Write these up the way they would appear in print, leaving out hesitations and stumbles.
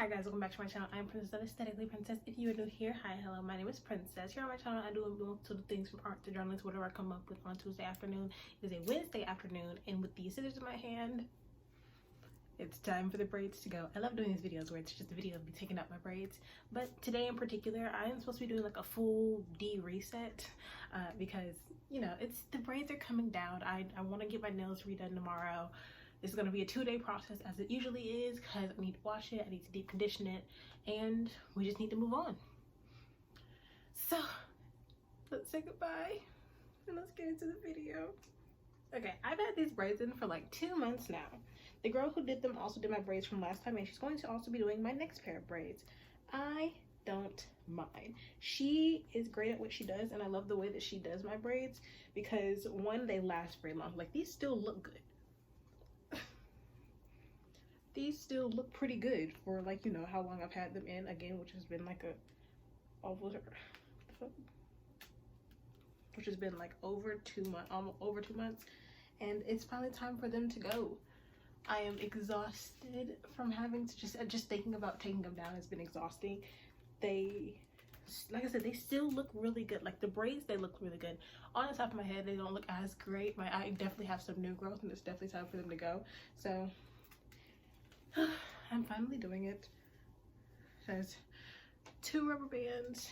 Hi guys, welcome back to my channel. I'm Princess, Aesthetically Princess. If you are new here, hi, hello, my name is Princess. Here on my channel, I do multiple things from art to journaling to whatever I come up with on Tuesday afternoon. It is a Wednesday afternoon, and with these scissors in my hand, it's time for the braids to go. I love doing these videos where it's just a video of me taking out my braids, but today in particular, I am supposed to be doing like a full reset because, you know, the braids are coming down. I want to get my nails redone tomorrow. This is going to be a 2-day process as it usually is because I need to wash it, I need to deep condition it, and we just need to move on. So let's say goodbye and let's get into the video. Okay, I've had these braids in for like 2 months now. The girl who did them also did my braids from last time, and she's going to also be doing my next pair of braids. I don't mind. She is great at what she does, and I love the way that she does my braids because, one, they last very long. Like, these still look good. These still look pretty good for, like, you know, how long I've had them in, again, which has been like over 2 months, almost over 2 months, and it's finally time for them to go. I am exhausted from having to just thinking about taking them down has been exhausting. They, like I said, they still look really good. Like the braids, they look really good. On the top of my head, they don't look as great. I definitely have some new growth, and it's definitely time for them to go. So I'm finally doing it. There's 2 rubber bands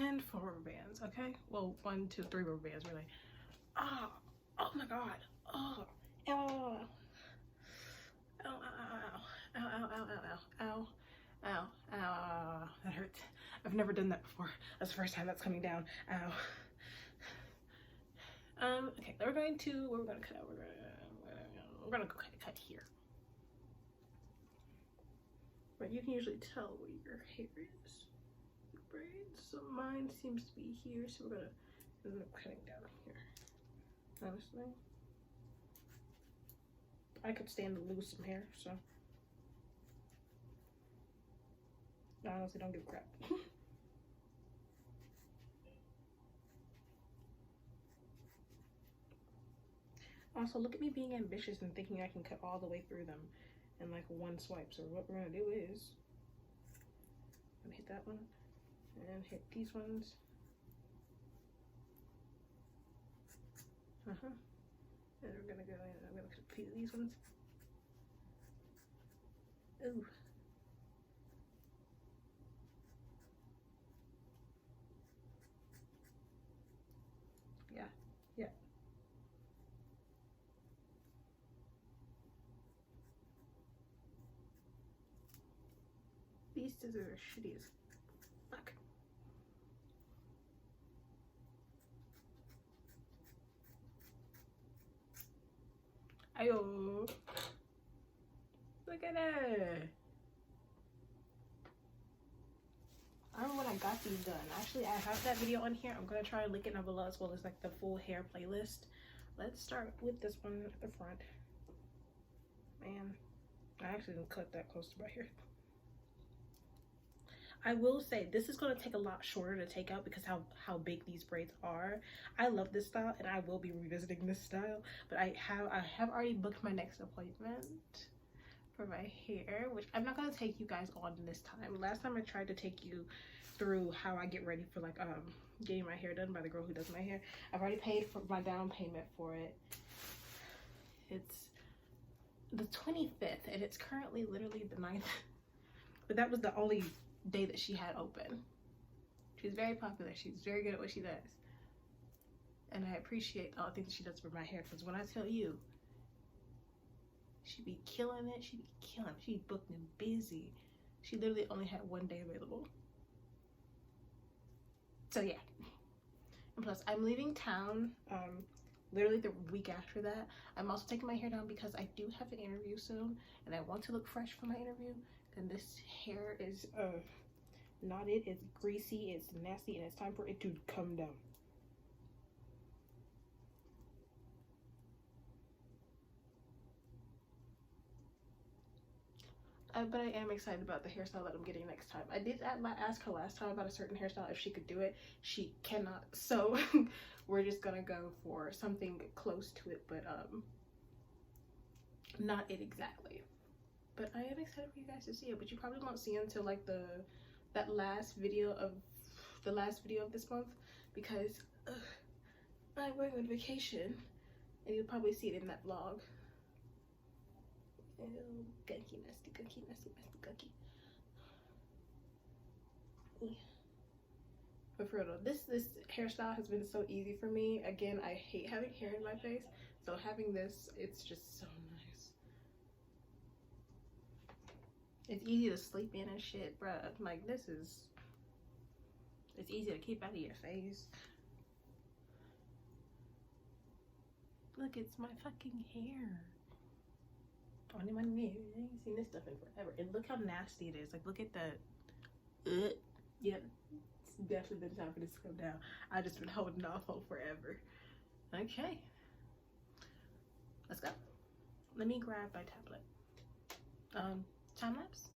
and 4 rubber bands, okay? Well, 1, 2, 3 rubber bands, really. Oh my god. Oh, ow, ow, ow, ow, ow, ow, ow, ow, ow, ow. That hurts. I've never done that before. That's the first time that's coming down. Ow. Okay, we're going to cut out. We're gonna go cut here. But you can usually tell where your hair is. The braids. So mine seems to be here, so we're gonna end up cutting down here. Honestly, I could stand to lose some hair, so I honestly don't give a crap. Also, look at me being ambitious and thinking I can cut all the way through them in like 1 swipe. So what we're gonna do is I'm gonna hit that one and hit these ones. And we're gonna go in. I'm gonna cut a few of these ones. Ooh. Yeah. These scissors are shitty as fuck. Ayo. Look at that. I remember when I got these done. Actually, I have that video on here. I'm gonna try to link it down below as well as like the full hair playlist. Let's start with this one at the front. Man, I actually didn't cut that close to my hair. I will say this is going to take a lot shorter to take out because how big these braids are. I love this style and I will be revisiting this style, but I have already booked my next appointment for my hair, which I'm not going to take you guys on this time. Last time I tried to take you through how I get ready for like getting my hair done by the girl who does my hair. I've already paid for my down payment for it. It's the 25th and it's currently literally the 9th, but that was the only day that she had open. She's very popular. She's very good at what she does, and I appreciate all the things that she does for my hair, because when I tell you she be killing it, she booked and busy. She literally only had 1 day available. So yeah, and plus I'm leaving town literally the week after that. I'm also taking my hair down because I do have an interview soon and I want to look fresh for my interview. And this hair is knotted, it's greasy, it's nasty, and it's time for it to come down. But I am excited about the hairstyle that I'm getting next time. I did ask her last time about a certain hairstyle if she could do it. She cannot, so we're just gonna go for something close to it, but not it exactly. But I am excited for you guys to see it, but you probably won't see it until like that last video of this month, because I'm going on vacation and you'll probably see it in that vlog. Ew, gunky, nasty, gunky, nasty, nasty, gunky. Yeah. But for real though, this hairstyle has been so easy for me. Again, I hate having hair in my face, so having this, it's just so nice. It's easy to sleep in and shit, bruh. Like, this is, it's easy to keep out of your face. Look, it's my fucking hair. I ain't seen this stuff in forever. And look how nasty it is. Like, look at that. Yep, it's definitely been time for this to come down. I just been holding off on forever. Okay, let's go. Let me grab my tablet. Time lapse.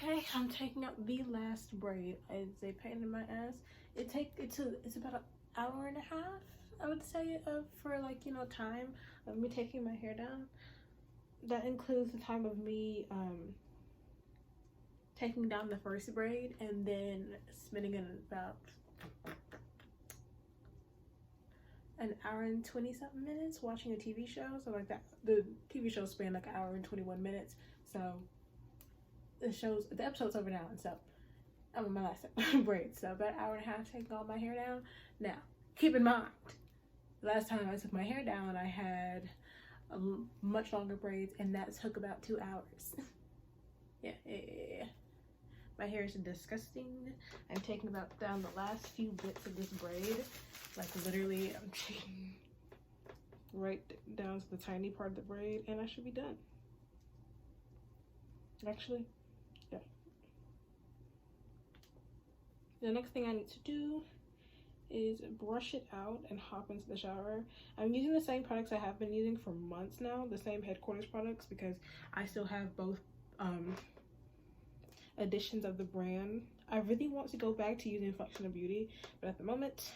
Okay, I'm taking out the last braid. It's a pain in my ass. It's about an hour and a half, I would say, for like, you know, time of me taking my hair down. That includes the time of me taking down the first braid and then spending in about an hour and 20 something minutes watching a TV show. So like that, the TV show span like an hour and 21 minutes. So the episode's over now, and so I'm on my last braid. So about an hour and a half taking all my hair down. Now, keep in mind, last time I took my hair down, I had much longer braids, and that took about 2 hours. yeah. My hair is disgusting. I'm taking about down the last few bits of this braid. Like literally, I'm taking right down to the tiny part of the braid, and I should be done. Actually, yeah. The next thing I need to do is brush it out and hop into the shower. I'm using the same products I have been using for months now, the same headquarters products, because I still have both editions of the brand. I really want to go back to using Function of Beauty, but at the moment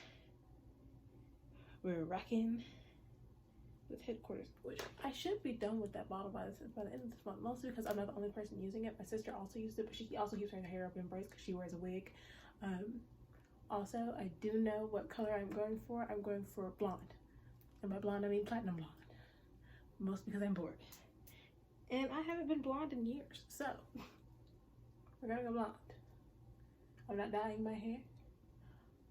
we're racking with headquarters, which I should be done with that bottle by the end of this month, mostly because I'm not the only person using it. My sister also used it, but she also keeps her hair up in braids because she wears a wig. Also, I didn't know what color I'm going for. I'm going for blonde, and by blonde I mean platinum blonde, mostly because I'm bored and I haven't been blonde in years. So we're gonna go blonde. I'm not dyeing my hair.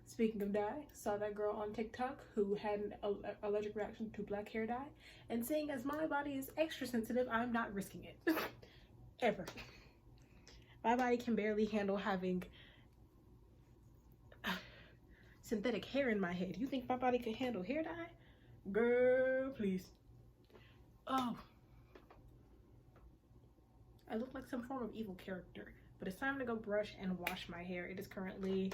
Speaking of dye, saw that girl on TikTok who had an allergic reaction to black hair dye, and seeing as my body is extra sensitive, I'm not risking it. Ever. My body can barely handle having synthetic hair in my head. You think my body could handle hair dye? Girl, please. Oh. I look like some form of evil character. But it's time to go brush and wash my hair. It is currently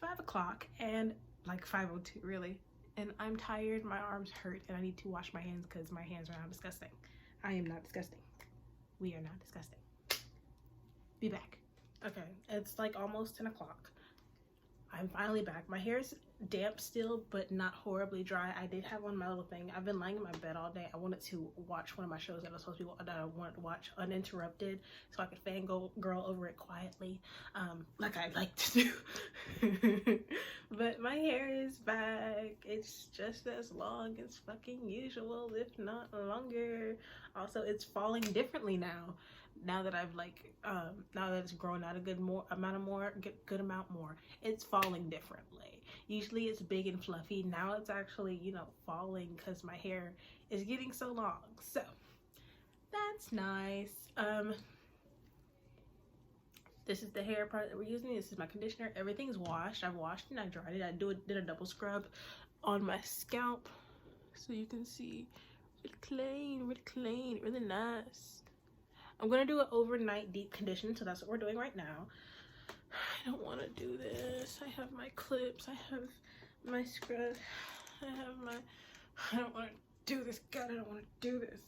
5 o'clock and like 5:02 really. And I'm tired, my arms hurt, and I need to wash my hands because my hands are not disgusting. I am not disgusting. We are not disgusting. Be back. Okay, it's like almost 10 o'clock. I'm finally back. My hair is damp still, but not horribly dry. I did have on my little thing. I've been lying in my bed all day. I wanted to watch one of my shows that I wanted to watch uninterrupted, so I could fangirl over it quietly, like I like to do. But my hair is back. It's just as long as fucking usual, if not longer. Also, it's falling differently now. Now that I've now that it's grown out a good amount more, it's falling differently. Usually it's big and fluffy. Now it's actually, you know, falling because my hair is getting so long. So that's nice. This is the hair product that we're using. This is my conditioner. Everything's washed. I've washed and I dried it. I did a double scrub on my scalp, so you can see really clean, really nice. I'm gonna do an overnight deep condition, so that's what we're doing right now. I don't want to do this. I have my clips, I have my scrub, I don't want to do this. God, I don't want to do this.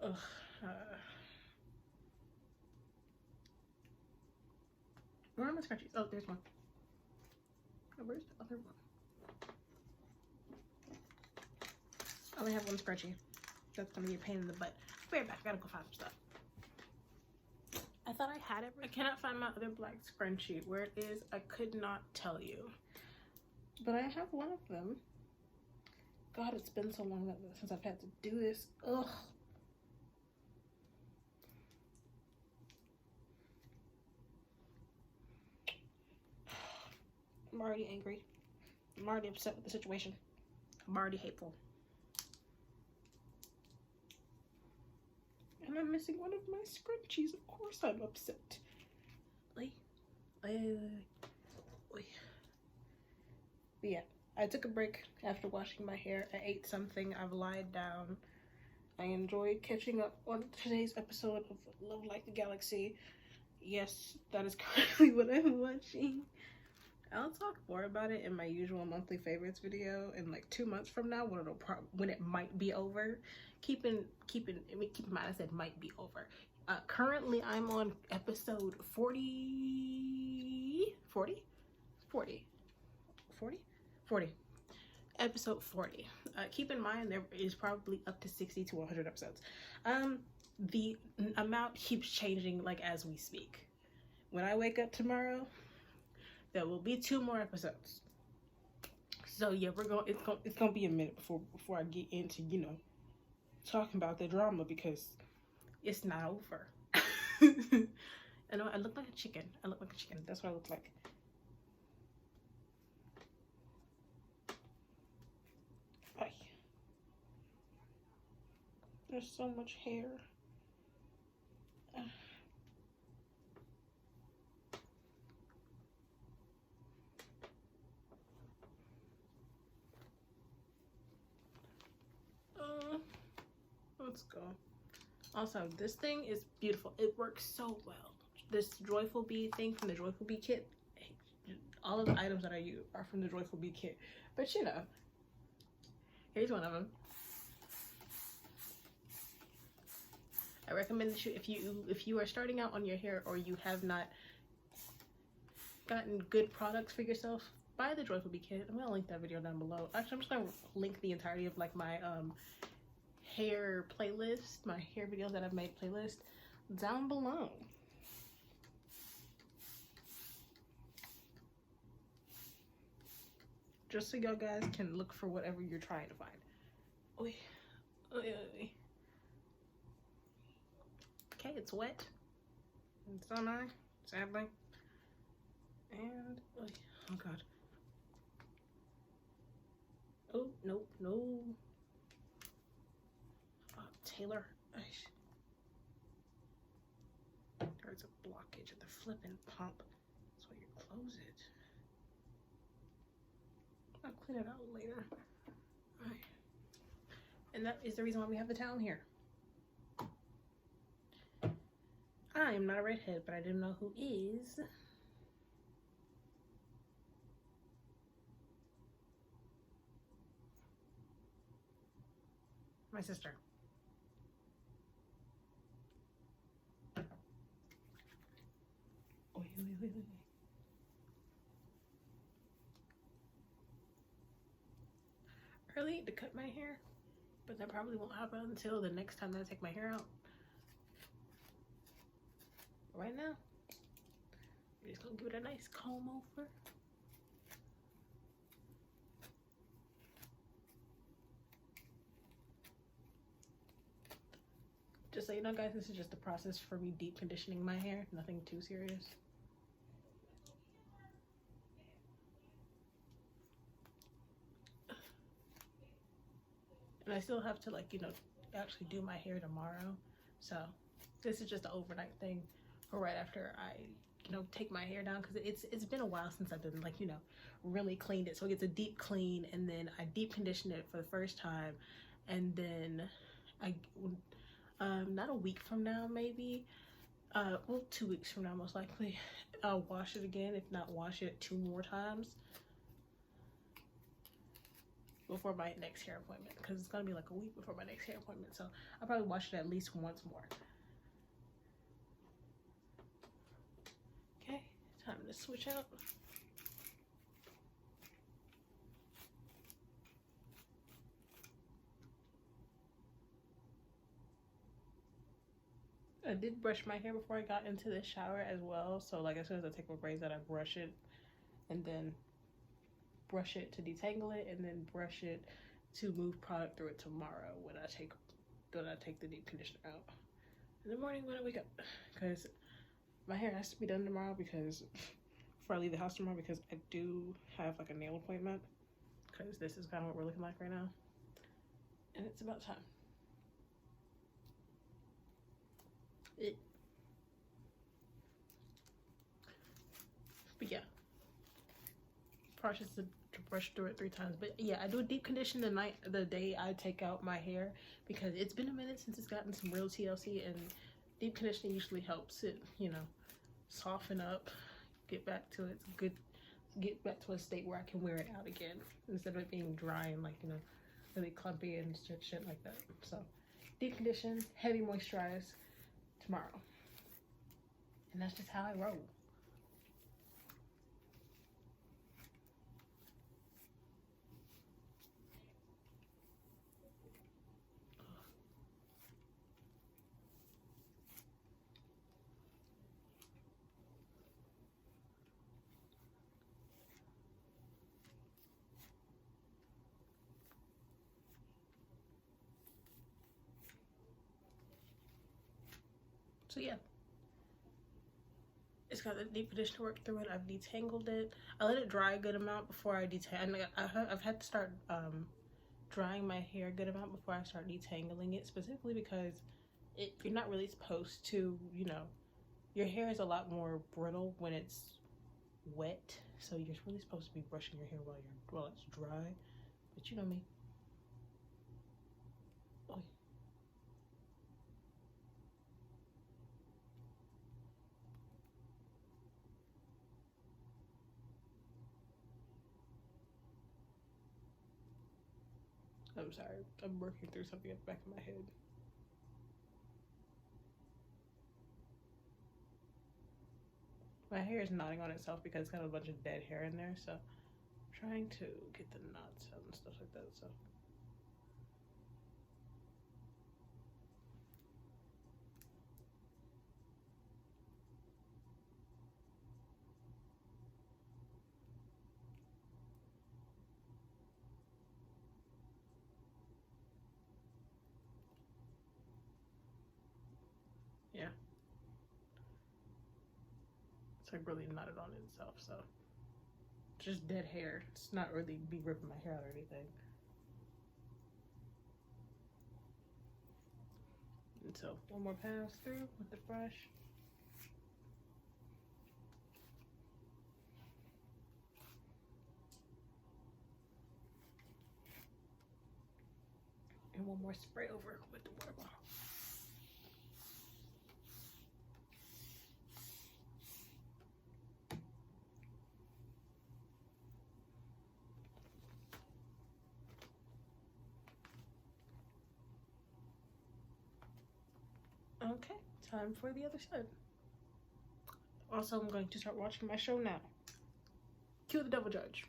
Ugh. Where are my scrunchies? Oh, there's one. Oh, where's the other one? I only have one scrunchie. That's gonna be a pain in the butt. Be right back. I gotta go find some stuff. I thought I had it. I cannot find my other black scrunchie. Where it is, I could not tell you. But I have one of them. God, it's been so long since I've had to do this. Ugh. I'm already angry. I'm already upset with the situation. I'm already hateful. And I'm missing one of my scrunchies. Of course I'm upset. But yeah, I took a break after washing my hair. I ate something. I've lied down. I enjoyed catching up on today's episode of Love Like the Galaxy. Yes, that is currently what I'm watching. I'll talk more about it in my usual monthly favorites video in like 2 months from now when it might be over. Keep in mind I said might be over. Currently I'm on episode 40 40 40 40 40 episode 40. Keep in mind there is probably up to 60 to 100 episodes. The amount keeps changing like as we speak. When I wake up tomorrow, there will be 2 more episodes. So yeah, it's gonna be a minute before I get into, you know, talking about the drama, because it's not over. I know I look like a chicken. That's what I look like. Ay. There's so much hair. Let's go. Also, this thing is beautiful. It works so well. This Joyful Bee thing from the Joyful Bee kit, all of the items that I use are from the Joyful Bee kit. But you know, here's one of them. I recommend that if you are starting out on your hair, or you have not gotten good products for yourself, buy the Joyful Bee kit. I'm gonna link that video down below. Actually, I'm just gonna link the entirety of like my hair playlist, my hair videos that I've made playlist down below. Just so y'all guys can look for whatever you're trying to find. Oy. Oy, oy. Okay, it's wet. And so am I, sadly. And, oy, oh god. Oh, nope, no. Taylor, there's a blockage at the flipping pump. That's why you close it. I'll clean it out later. Right. And that is the reason why we have the towel here. I am not a redhead, but I didn't know who is. My sister. I really need to cut my hair, but that probably won't happen until the next time that I take my hair out. Right now, I'm just gonna give it a nice comb over. Just so you know, guys, this is just the process for me deep conditioning my hair. Nothing too serious. And I still have to, like, you know, actually do my hair tomorrow. So this is just an overnight thing for right after I, you know, take my hair down, because it's been a while since I've been, like, you know, really cleaned it. So it gets a deep clean, and then I deep condition it for the first time, and then I not a week from now, maybe well, 2 weeks from now most likely, I'll wash it again, if not wash it 2 more times before my next hair appointment, because it's gonna be like a week before my next hair appointment. So I'll probably wash it at least once more. Okay, time to switch out. I did brush my hair before I got into the shower as well. So like as soon as I take my braids out, I brush it, and then brush it to detangle it, and then brush it to move product through it tomorrow when I take the deep conditioner out in the morning when I wake up, because my hair has to be done tomorrow, because before I leave the house tomorrow, because I do have like a nail appointment, because this is kind of what we're looking like right now, and it's about time. But yeah, process to brush through it 3 times. But yeah, I do a deep condition the day I take out my hair, because it's been a minute since it's gotten some real TLC, and deep conditioning usually helps it, you know, soften up, get back to its good get back to a state where I can wear it out again instead of it being dry and like, you know, really clumpy and shit like that. So deep condition, heavy moisturize tomorrow. And that's just how I roll. So yeah, it's got the deep conditioner to work through it. I've detangled it. I let it dry a good amount before I detangle. I've had to start drying my hair a good amount before I start detangling it, specifically because you're not really supposed to, you know, your hair is a lot more brittle when it's wet, so you're really supposed to be brushing your hair while it's dry. But you know me. Oh. I'm sorry. I'm working through something at the back of my head. My hair is knotting on itself because it's got a bunch of dead hair in there, so I'm trying to get the knots out and stuff like that. So yeah, it's like really knotted on itself. So it's just dead hair. It's not really be ripping my hair out or anything. And so one more pass through with the brush. And one more spray over with the water bottle. Okay, time for the other side. Also, I'm going to start watching my show now. Cue the Devil Judge.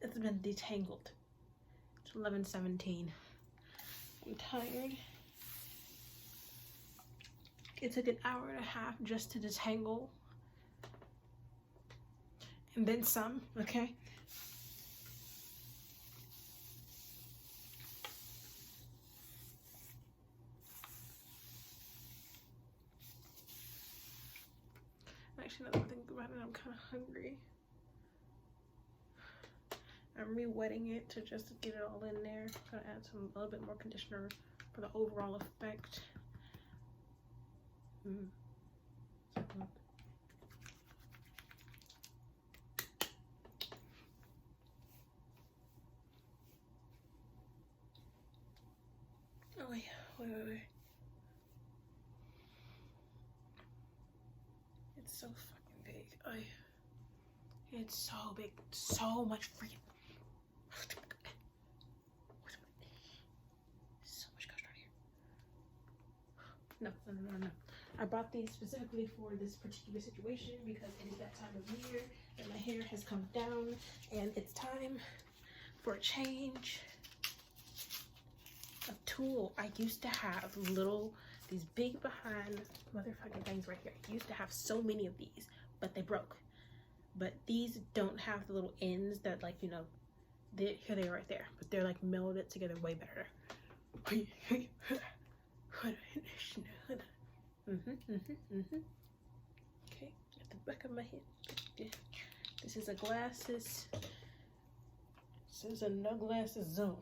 It's been detangled. It's 11:17. I'm tired. It took an hour and a half just to detangle. And then some, okay? Actually, now that I think about it, I'm kind of hungry. I'm re-wetting it to just get it all in there. I'm gonna add a little bit more conditioner for the overall effect. Oh wait. It's so fucking big. It's so big. So much freaking. So much goes right here. No. I bought these specifically for this particular situation because it is that time of year and my hair has come down and it's time for a change of tool. I used to have these big behind motherfucking things right here. I used to have so many of these, but they broke. But these don't have the little ends that, like, you know, here they are right there, but they're like melded together way better. Okay, at the back of my head. This is a glasses. This is a no glasses zone.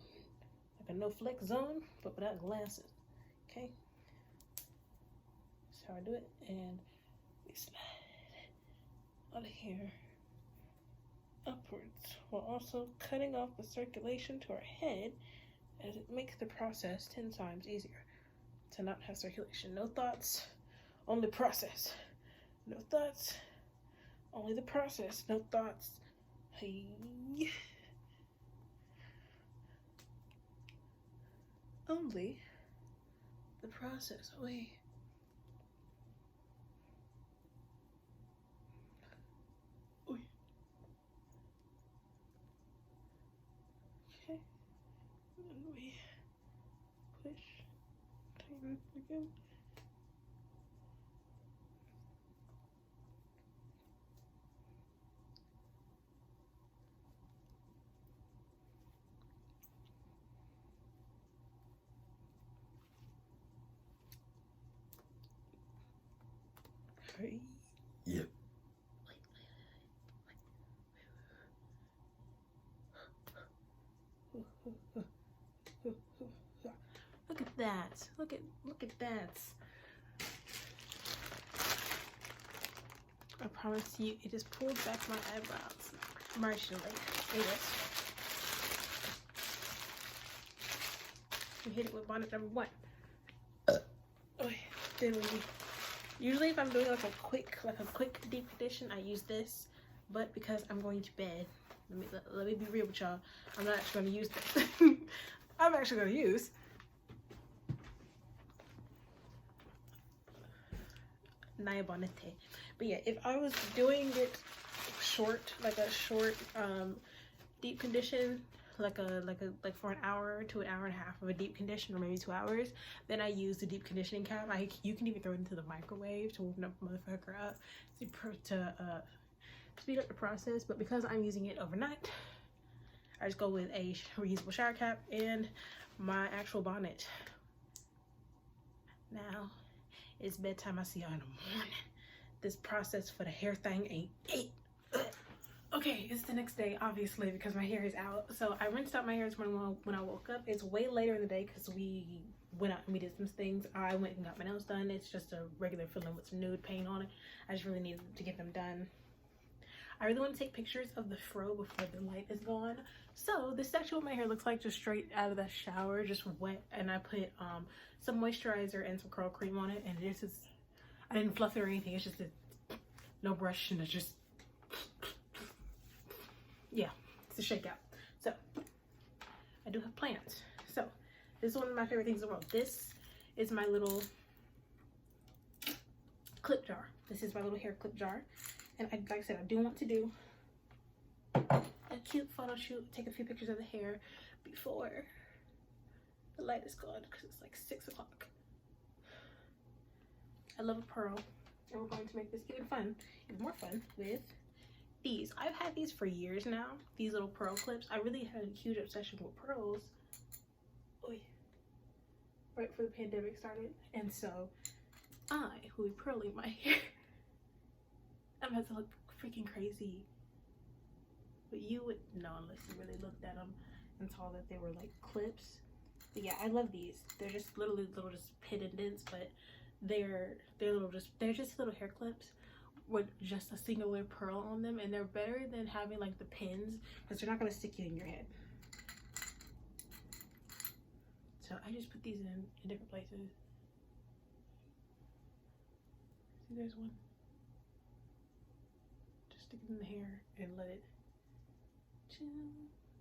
Like a no flex zone, but without glasses. Okay. That's how I do it. And we slide out of here upwards while also cutting off the circulation to our head, as it makes the process 10 times easier to not have circulation. No thoughts, only process. No thoughts, only the process. No thoughts. Hey. Only the process. Wait. Okay. And we push. Tighten again. Yep. Look at that. Look at that. I promise you, it just pulled back my eyebrows marginally. It is. We hit it with bonnet number 1. Then we usually, if I'm doing like a quick deep condition, I use this. but because I'm going to bed, let me be real with y'all. I'm not actually going to use this. I'm actually going to use Danneaburden. But yeah, if I was doing it short, like a short deep condition, like for an hour to an hour and a half of a deep condition, or maybe 2 hours, then I use the deep conditioning cap. You can even throw it into the microwave to warm up motherfucker up to speed up the process. But because I'm using it overnight, I just go with a reusable shower cap and my actual bonnet. Now it's bedtime. I see y'all in the morning. This process for the hair thing ain't it. Okay, it's the next day, obviously, because my hair is out. So I rinsed out my hair this morning when I woke up. It's way later in the day because we went out and we did some things. I went and got my nails done. It's just a regular filling with some nude paint on it. I just really needed to get them done. I really want to take pictures of the fro before the light is gone. So this is actually what my hair looks like, just straight out of the shower, just wet. And I put some moisturizer and some curl cream on it. And this is, I didn't fluff it or anything. It's just no brush, and it's just, yeah, it's a shakeout. So I do have plans. So this is one of my favorite things in the world. This is my little clip jar. This is my little hair clip jar. And like I said, I do want to do a cute photo shoot, take a few pictures of the hair before the light is gone, because it's like 6 o'clock. I love a pearl, and we're going to make this even more fun with these. I've had these for years now, these little pearl clips. I really had a huge obsession with pearls right before the pandemic started, and so I will be pearling my hair. I'm about to look freaking crazy, but you would know unless you really looked at them and saw that they were like clips. But yeah, I love these. They're just literally little just pin indents, but they're just little hair clips with just a singular pearl on them, and they're better than having like the pins because they're not going to stick you in your head. So I just put these in different places. See, there's one. Just stick it in the hair and let it chill.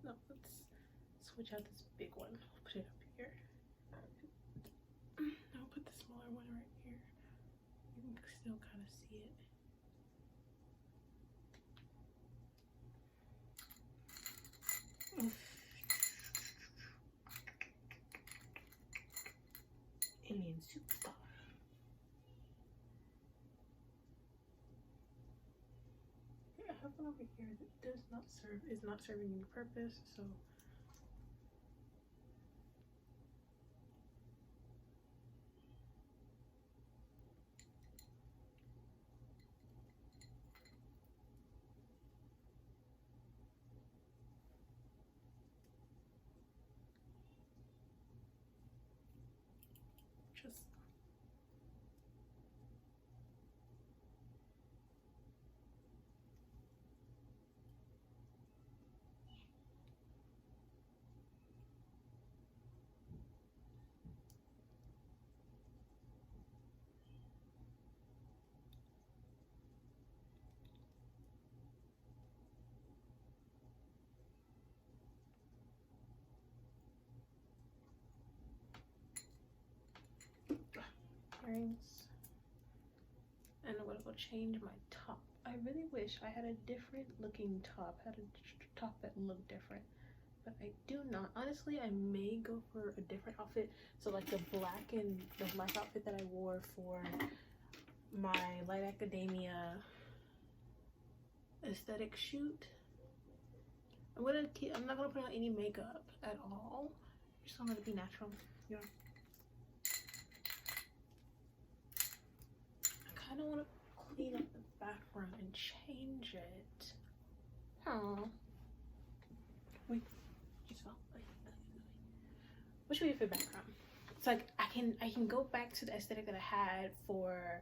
No, let's switch out this big one. Put it up here. I'll put the smaller one right here. You can still kind of see it. Alien superstar. I have one over here that is not serving any purpose, so just earrings. And I'm gonna go change my top. I really wish I had a different looking top, had a top that looked different, but I do not. Honestly, I may go for a different outfit. So like the black outfit that I wore for my Light Academia aesthetic shoot. I'm not gonna put on any makeup at all. Just gonna let it be natural, you know. I kind of want to clean up the background and change it. Oh, wait, what should we do for the background? It's like I can go back to the aesthetic that I had for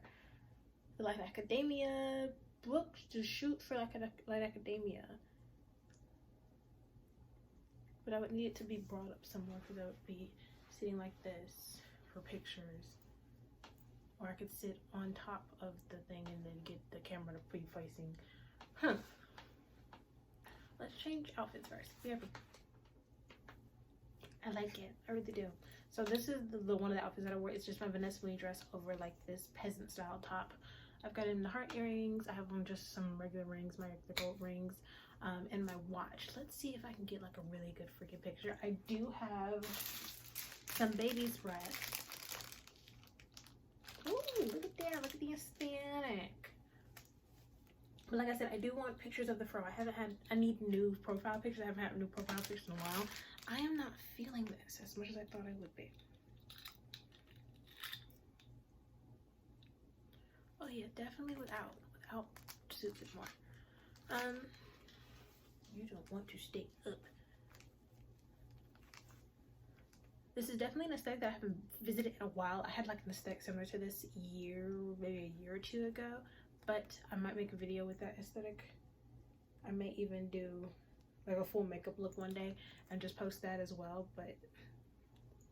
the Light Academia book to shoot for like a Light Academia, but I would need it to be brought up somewhere because I would be sitting like this for pictures. Or I could sit on top of the thing and then get the camera to be facing. change outfits first. I like it. I really do. So this is the one of the outfits that I wore. It's just my Vanessa Lee dress over like this peasant style top. I've got in the heart earrings. I have on just some regular rings, my gold rings, and my watch. Let's see if I can get like a really good freaking picture. I do have some baby's breath. Ooh, look at that. Look at the aesthetic. But like I said, I do want pictures of the fro. I need new profile pictures. I haven't had new profile pictures in a while. I am not feeling this as much as I thought I would be. Oh yeah, definitely without suits it more. You don't want to stay up. This is definitely an aesthetic that I haven't visited in a while. I had like an aesthetic similar to this maybe a year or two ago, but I might make a video with that aesthetic. I may even do like a full makeup look one day and just post that as well. But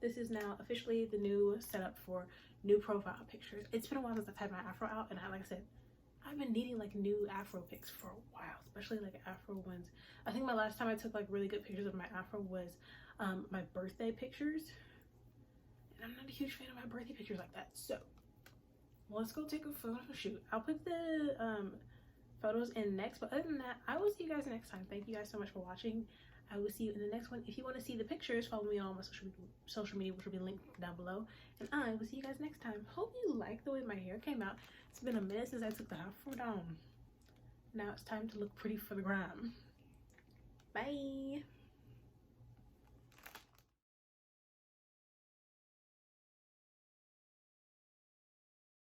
this is now officially the new setup for new profile pictures. It's been a while since I've had my afro out, and like I said, I've been needing like new afro pics for a while, especially like afro ones. I think my last time I took like really good pictures of my afro was my birthday pictures, and I'm not a huge fan of my birthday pictures like that. So let's go take a photo shoot. I'll put the photos in next, but other than that, I will see you guys next time. Thank you guys so much for watching. I will see you in the next one. If you want to see the pictures, follow me on my social media, which will be linked down below, and I will see you guys next time. Hope you like the way my hair came out. It's been a minute since I took the afro down. Now it's time to look pretty for the gram. Bye.